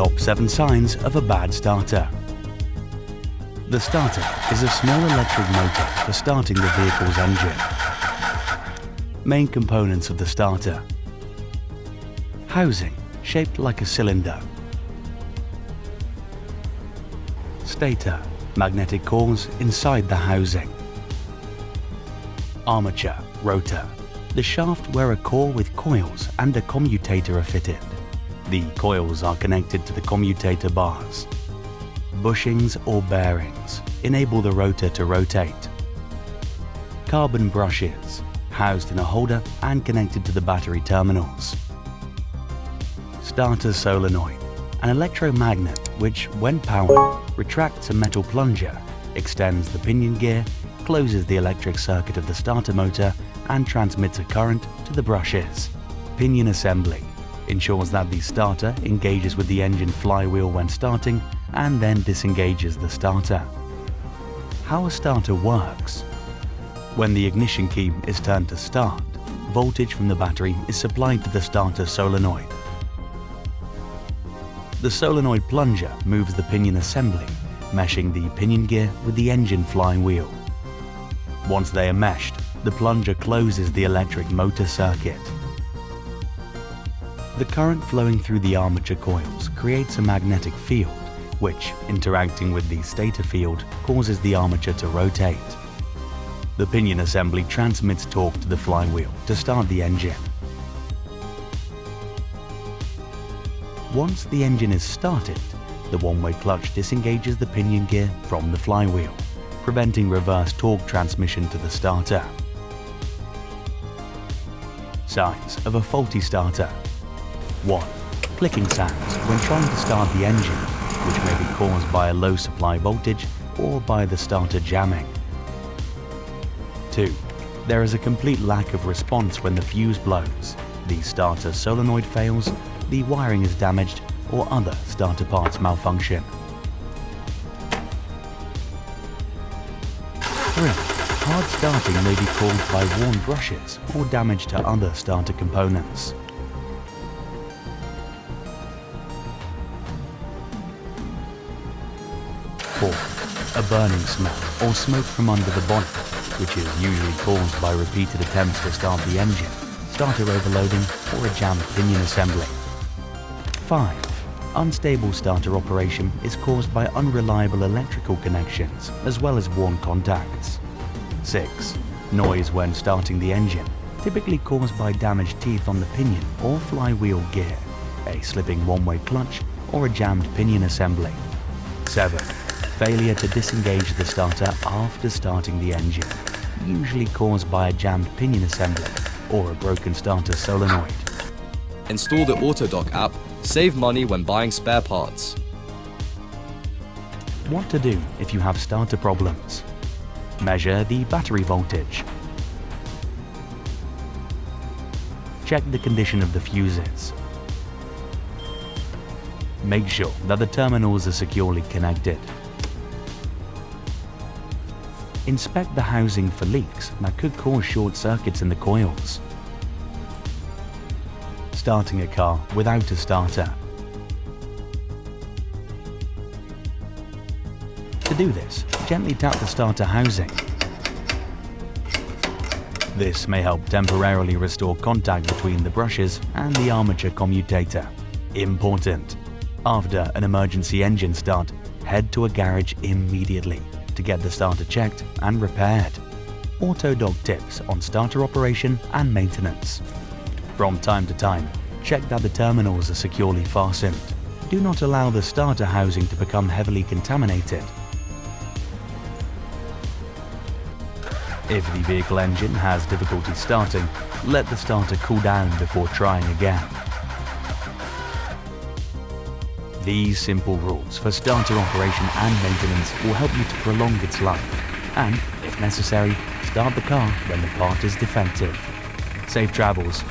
Top 7 signs of a bad starter. The starter is a small electric motor for starting the vehicle's engine. Main components of the starter: housing, shaped like a cylinder; stator, magnetic cores inside the housing; armature, rotor, the shaft where a core with coils and a commutator are fitted. The coils are connected to the commutator bars. Bushings or bearings enable the rotor to rotate. Carbon brushes, housed in a holder and connected to the battery terminals. Starter solenoid, an electromagnet which, when powered, retracts a metal plunger, extends the pinion gear, closes the electric circuit of the starter motor and transmits a current to the brushes. Pinion assembly ensures that the starter engages with the engine flywheel when starting and then disengages the starter. How a starter works: when the ignition key is turned to start, voltage from the battery is supplied to the starter solenoid. The solenoid plunger moves the pinion assembly, meshing the pinion gear with the engine flywheel. Once they are meshed, the plunger closes the electric motor circuit. The current flowing through the armature coils creates a magnetic field, which, interacting with the stator field, causes the armature to rotate. The pinion assembly transmits torque to the flywheel to start the engine. Once the engine is started, the one-way clutch disengages the pinion gear from the flywheel, preventing reverse torque transmission to the starter. Signs of a faulty starter: 1. Clicking sounds when trying to start the engine, which may be caused by a low supply voltage or by the starter jamming. 2. There is a complete lack of response when the fuse blows, the starter solenoid fails, the wiring is damaged, or other starter parts malfunction. 3. Hard starting may be caused by worn brushes or damage to other starter components. 4. A burning smell or smoke from under the bonnet, which is usually caused by repeated attempts to start the engine, starter overloading, or a jammed pinion assembly. 5. Unstable starter operation is caused by unreliable electrical connections as well as worn contacts. 6. Noise when starting the engine, typically caused by damaged teeth on the pinion or flywheel gear, a slipping one-way clutch, or a jammed pinion assembly. 7. Failure to disengage the starter after starting the engine, usually caused by a jammed pinion assembly or a broken starter solenoid. Install the Autodoc app. Save money when buying spare parts. What to do if you have starter problems? Measure the battery voltage. Check the condition of the fuses. Make sure that the terminals are securely connected. Inspect the housing for leaks that could cause short circuits in the coils. Starting a car without a starter. To do this, gently tap the starter housing. This may help temporarily restore contact between the brushes and the armature commutator. Important: after an emergency engine start, head to a garage immediately to get the starter checked and repaired. Autodoc tips on starter operation and maintenance. From time to time, check that the terminals are securely fastened. Do not allow the starter housing to become heavily contaminated. If the vehicle engine has difficulty starting, let the starter cool down before trying again. These simple rules for starter operation and maintenance will help you to prolong its life and, if necessary, start the car when the part is defective. Safe travels.